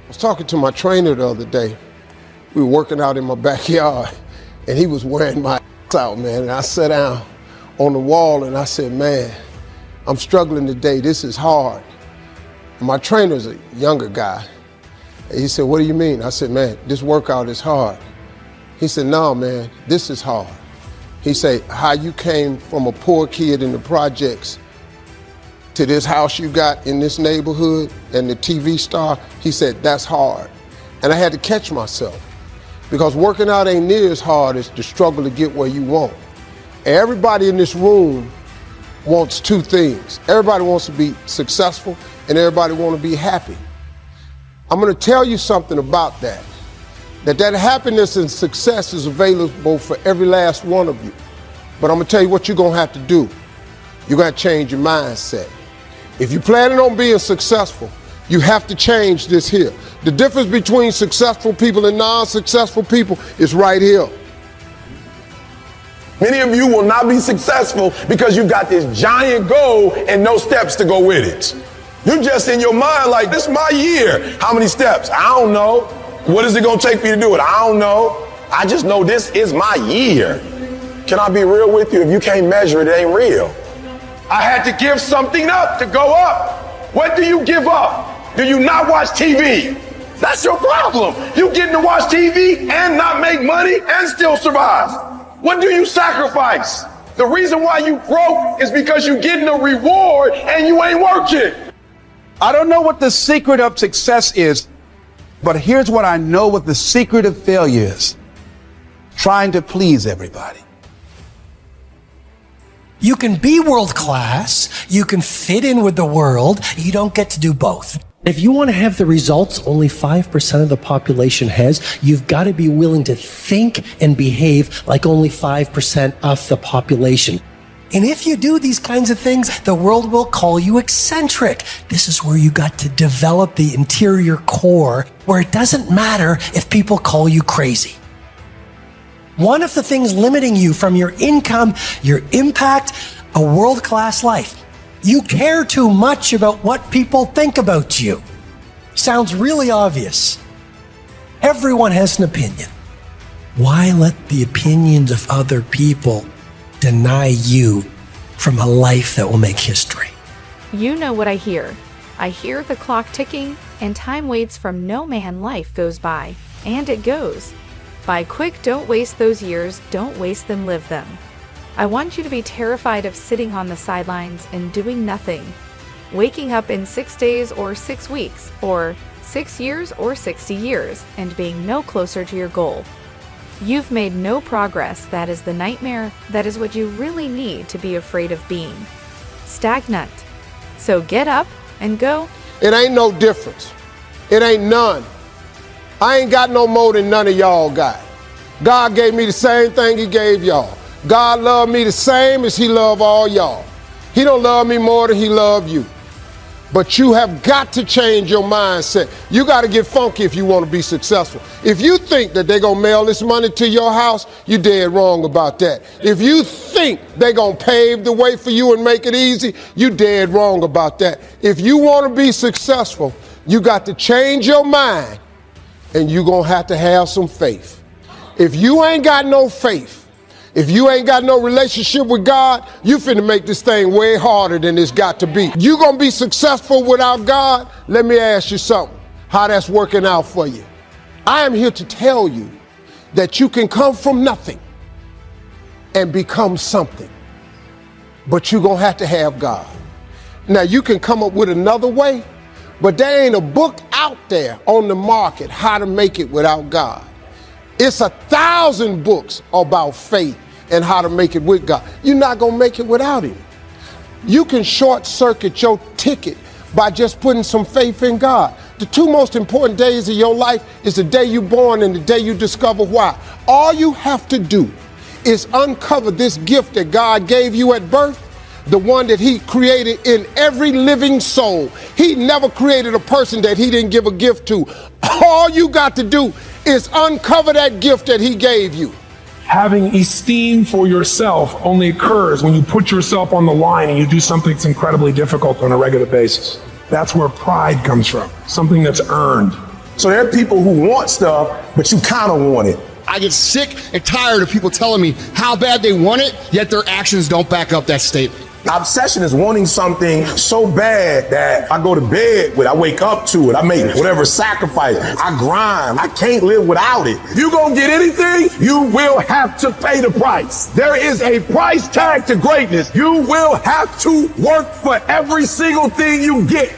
I was talking to my trainer the other day. We were working out in my backyard, and he was wearing my out, man. And I sat down on the wall, and I said, man, I'm struggling today. This is hard. My trainer's a younger guy. And he said, what do you mean? I said, man, this workout is hard. He said, no, man, this is hard. He said, how you came from a poor kid in the projects to this house you got in this neighborhood and the TV star, he said, that's hard. And I had to catch myself because working out ain't near as hard as the struggle to get where you want. Everybody in this room wants two things. Everybody wants to be successful and everybody wants to be happy. I'm gonna tell you something about that. That happiness and success is available for every last one of you. But I'm gonna tell you what you're gonna have to do. You're gonna change your mindset. If you're planning on being successful, you have to change this here. The difference between successful people and non-successful people is right here. Many of you will not be successful because you've got this giant goal and no steps to go with it. You're just in your mind like, this is my year. How many steps? I don't know. What is it going to take for you to do it? I don't know. I just know this is my year. Can I be real with you? If you can't measure it, it ain't real. I had to give something up to go up. What do you give up? Do you not watch TV? That's your problem. You getting to watch TV and not make money and still survive. What do you sacrifice? The reason why you broke is because you getting a reward and you ain't working. I don't know what the secret of success is, but here's what I know what the secret of failure is. Trying to please everybody. You can be world class, you can fit in with the world, you don't get to do both. If you want to have the results only 5% of the population has, you've got to be willing to think and behave like only 5% of the population. And if you do these kinds of things, the world will call you eccentric. This is where you got to develop the interior core, where it doesn't matter if people call you crazy. One of the things limiting you from your income, your impact, a world-class life. You care too much about what people think about you. Sounds really obvious. Everyone has an opinion. Why let the opinions of other people deny you from a life that will make history? You know what I hear. I hear the clock ticking, and time waits from no man. Life goes by, and it goes by quick. Don't waste those years. Don't waste them, live them. I want you to be terrified of sitting on the sidelines and doing nothing. Waking up in 6 days or 6 weeks, or 6 years or 60 years, and being no closer to your goal. You've made no progress. That is the nightmare. That is what you really need to be afraid of being. Stagnant. So get up and go. It ain't no difference. It ain't none. I ain't got no more than none of y'all got. God gave me the same thing he gave y'all. God loved me the same as he loved all y'all. He don't love me more than he loved you. But you have got to change your mindset. You got to get funky if you want to be successful. If you think that they're going to mail this money to your house, you're dead wrong about that. If you think they're going to pave the way for you and make it easy, you're dead wrong about that. If you want to be successful, you got to change your mind, and you're going to have some faith. If you ain't got no faith, if you ain't got no relationship with God, you finna make this thing way harder than it's got to be. You gonna be successful without God? Let me ask you something, how that's working out for you. I am here to tell you that you can come from nothing and become something, but you're gonna have to have God. Now you can come up with another way, but there ain't a book out there on the market how to make it without God. It's 1,000 books about faith and how to make it with God. You're not gonna make it without him. You can short circuit your ticket by just putting some faith in God. The two most important days of your life is the day you're born and the day you discover why. All you have to do is uncover this gift that God gave you at birth, the one that he created in every living soul. He never created a person that he didn't give a gift to. All you got to do is uncover that gift that he gave you. Having esteem for yourself only occurs when you put yourself on the line and you do something that's incredibly difficult on a regular basis. That's where pride comes from, something that's earned. So there are people who want stuff, but you kind of want it. I get sick and tired of people telling me how bad they want it, yet their actions don't back up that statement. Obsession is wanting something so bad that I go to bed with, I wake up to it, I make whatever sacrifice, I grind, I can't live without it. If you gonna get anything, you will have to pay the price. There is a price tag to greatness. You will have to work for every single thing you get.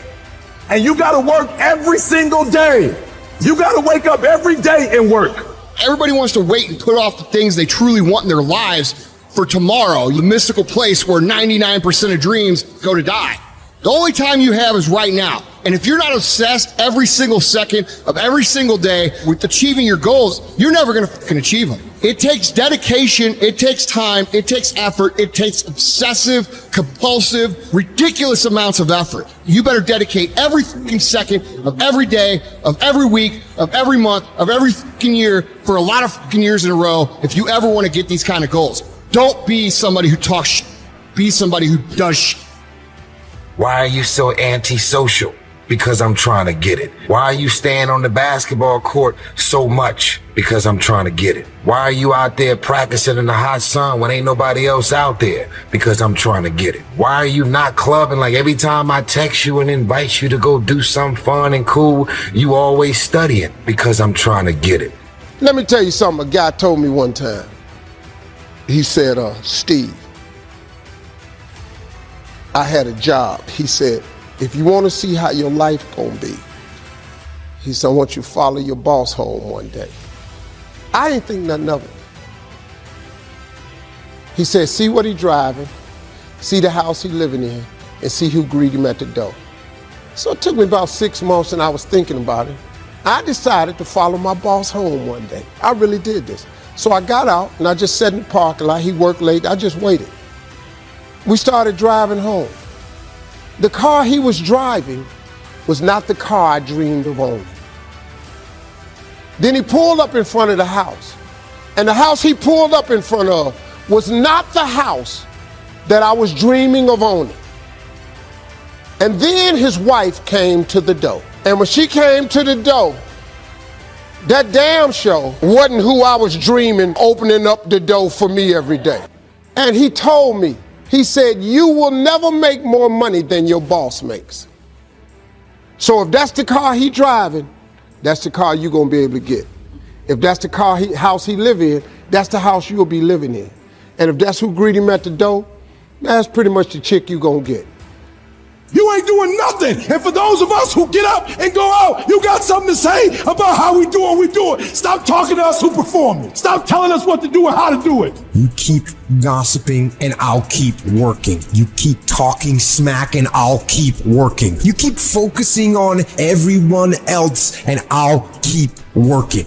And you gotta work every single day. You gotta wake up every day and work. Everybody wants to wait and put off the things they truly want in their lives for tomorrow, the mystical place where 99% of dreams go to die. The only time you have is right now. And if you're not obsessed every single second of every single day with achieving your goals, you're never gonna fucking achieve them. It takes dedication, it takes time, it takes effort, it takes obsessive, compulsive, ridiculous amounts of effort. You better dedicate every fucking second of every day, of every week, of every month, of every fucking year for a lot of fucking years in a row if you ever want to get these kind of goals. Don't be somebody who talks shit. Be somebody who does shit. Why are you so antisocial? Because I'm trying to get it. Why are you staying on the basketball court so much? Because I'm trying to get it. Why are you out there practicing in the hot sun when ain't nobody else out there? Because I'm trying to get it. Why are you not clubbing like every time I text you and invite you to go do something fun and cool, you always studying? Because I'm trying to get it. Let me tell you something a guy told me one time. He said, Steve, I had a job. He said, if you want to see how your life gonna be, he said, I want you to follow your boss home one day. I didn't think nothing of it. He said, see what he driving, see the house he living in, and see who greet him at the door. So it took me about 6 months and I was thinking about it. I decided to follow my boss home one day. I really did this. So I got out and I just sat in the parking lot. He worked late. I just waited. We started driving home. The car he was driving was not the car I dreamed of owning. Then he pulled up in front of the house. And the house he pulled up in front of was not the house that I was dreaming of owning. And then his wife came to the door. And when she came to the door, that damn show wasn't who I was dreaming opening up the door for me every day. And he told me, he said, you will never make more money than your boss makes. So if that's the car he driving, that's the car you're gonna be able to get. If that's the house he live in, that's the house you'll be living in. And if that's who greet him at the door, that's pretty much the chick you gonna get. You ain't doing nothing. And for those of us who get up and go out, you got something to say about how we do what we do it. Stop talking to us who perform it. Stop telling us what to do and how to do it. You keep gossiping and I'll keep working. You keep talking smack and I'll keep working. You keep focusing on everyone else and I'll keep working.